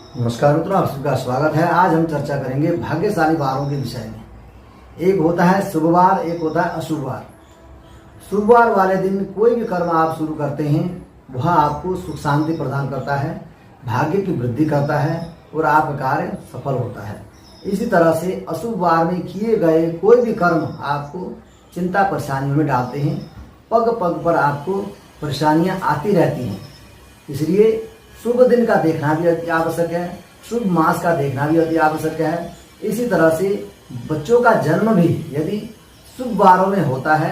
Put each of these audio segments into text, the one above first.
नमस्कार मित्रों, आप सबका स्वागत है। आज हम चर्चा करेंगे भाग्यशाली वारों के विषय में। एक होता है शुभ वार, एक होता है अशुभ वार। शुभ वार वाले दिन कोई भी कर्म आप शुरू करते हैं वह आपको सुख शांति प्रदान करता है, भाग्य की वृद्धि करता है और आपका कार्य सफल होता है। इसी तरह से अशुभ वार में किए गए कोई भी कर्म आपको चिंता परेशानियों में डालते हैं। पग पग पर आपको परेशानियां आती रहती हैं। इसलिए शुभ दिन का देखना भी अति आवश्यक है, शुभ मास का देखना भी अति आवश्यक है। इसी तरह से बच्चों का जन्म भी यदि शुभ वारों में होता है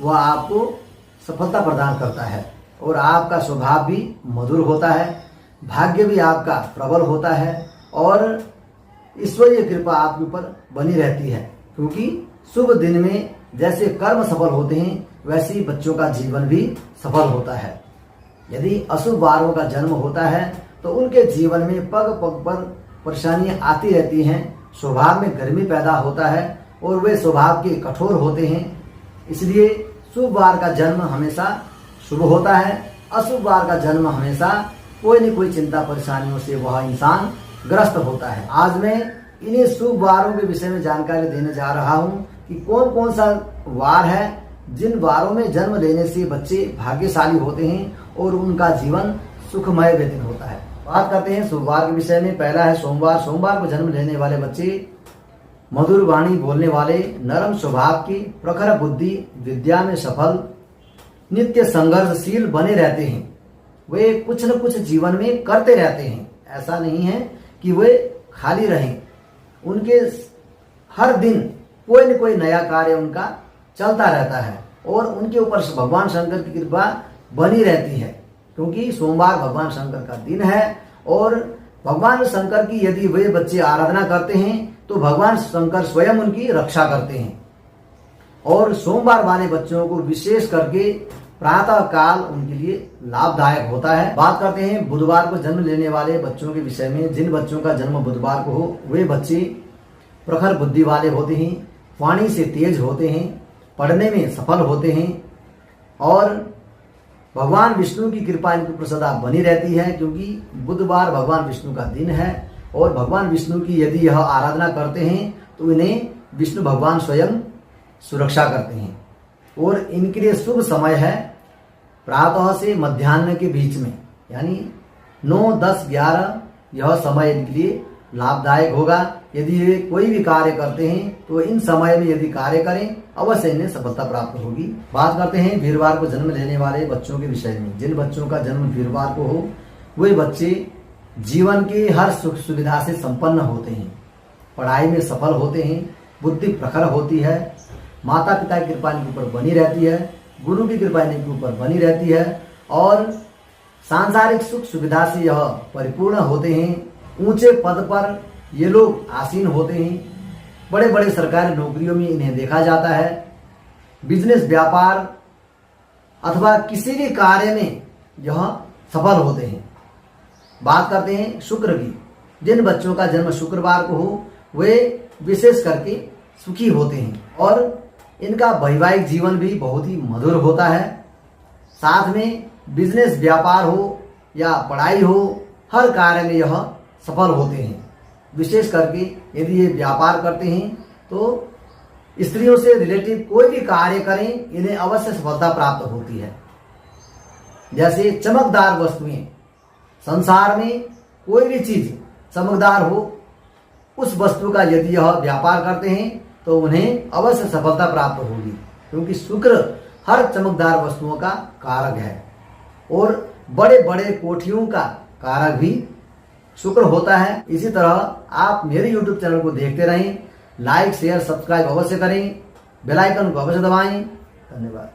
वह आपको सफलता प्रदान करता है और आपका स्वभाव भी मधुर होता है, भाग्य भी आपका प्रबल होता है और ईश्वरीय कृपा आपके ऊपर बनी रहती है। क्योंकि शुभ दिन में जैसे कर्म सफल होते हैं वैसे ही बच्चों का जीवन भी सफल होता है। यदि अशुभ वारों का जन्म होता है तो उनके जीवन में पग पग पर परेशानियां आती रहती हैं, स्वभाव में गर्मी पैदा होता है और वे स्वभाव के कठोर होते हैं। इसलिए शुभ वार का जन्म हमेशा शुभ होता है, अशुभ वार का जन्म हमेशा कोई न कोई चिंता परेशानियों से वह इंसान ग्रस्त होता है। आज मैं इन्हीं शुभ वारों के विषय में जानकारी देने जा रहा हूँ कि कौन कौन सा वार है जिन वारों में जन्म लेने से बच्चे भाग्यशाली होते हैं और उनका जीवन सुखमय व्यतीत होता है। बात करते हैं शुभ वार के विषय में। पहला है सोमवार। सोमवार को जन्म लेने वाले बच्चे मधुर वाणी बोलने वाले, नरम स्वभाव की, प्रखर बुद्धि, विद्या में सफल, नित्य संघर्षशील बने रहते हैं। वे कुछ न कुछ जीवन में करते रहते हैं, ऐसा नहीं है कि वे खाली रहें। उनके हर दिन कोई न कोई नया कार्य उनका चलता रहता है और उनके ऊपर भगवान शंकर की कृपा बनी रहती है। क्योंकि सोमवार भगवान शंकर का दिन है और भगवान शंकर की यदि वे बच्चे आराधना करते हैं तो भगवान शंकर स्वयं उनकी रक्षा करते हैं। और सोमवार वाले बच्चों को विशेष करके प्रातः काल उनके लिए लाभदायक होता है। बात करते हैं बुधवार को जन्म लेने वाले बच्चों के विषय में। जिन बच्चों का जन्म बुधवार को हो वे बच्चे प्रखर बुद्धि वाले होते हैं, वाणी से तेज होते हैं, पढ़ने में सफल होते हैं और भगवान विष्णु की कृपा इनके ऊपर सदा बनी रहती है। क्योंकि बुधवार भगवान विष्णु का दिन है और भगवान विष्णु की यदि यह आराधना करते हैं तो इन्हें विष्णु भगवान स्वयं सुरक्षा करते हैं। और इनके लिए शुभ समय है प्रातः से मध्याह्न के बीच में, यानी 9, 10, 11 यह समय इनके लिए लाभदायक होगा। यदि ये कोई भी कार्य करते हैं तो इन समय में यदि कार्य करें अवश्य इन्हें सफलता प्राप्त होगी। बात करते हैं वीरवार को जन्म लेने वाले बच्चों के विषय में। जिन बच्चों का जन्म वीरवार को हो वे बच्चे जीवन की हर सुख सुविधा से संपन्न होते हैं, पढ़ाई में सफल होते हैं, बुद्धि प्रखर होती है, माता पिता की कृपा इनके ऊपर बनी रहती है, गुरु की कृपा इनके ऊपर बनी रहती है और सांसारिक सुख सुविधा से यह परिपूर्ण होते हैं। ऊंचे पद पर ये लोग आसीन होते हैं, बड़े बड़े सरकारी नौकरियों में इन्हें देखा जाता है। बिजनेस, व्यापार अथवा किसी भी कार्य में यह सफल होते हैं। बात करते हैं शुक्र की। जिन बच्चों का जन्म शुक्रवार को हो वे विशेष करके सुखी होते हैं और इनका वैवाहिक जीवन भी बहुत ही मधुर होता है। साथ में बिजनेस, व्यापार हो या पढ़ाई हो, हर कार्य में यह सफल होते हैं। विशेष करके यदि ये व्यापार करते हैं तो स्त्रियों से रिलेटिव कोई भी कार्य करें इन्हें अवश्य सफलता प्राप्त होती है। जैसे चमकदार वस्तुएं, संसार में कोई भी चीज चमकदार हो उस वस्तु का यदि यह व्यापार करते हैं तो उन्हें अवश्य सफलता प्राप्त होगी। क्योंकि शुक्र हर चमकदार वस्तुओं का कारक है और बड़े बड़े कोठियों का कारक भी शुक्र होता है। इसी तरह आप मेरे YouTube चैनल को देखते रहें, लाइक, शेयर, सब्सक्राइब अवश्य करें, बेल आइकन को अवश्य दबाएं। धन्यवाद।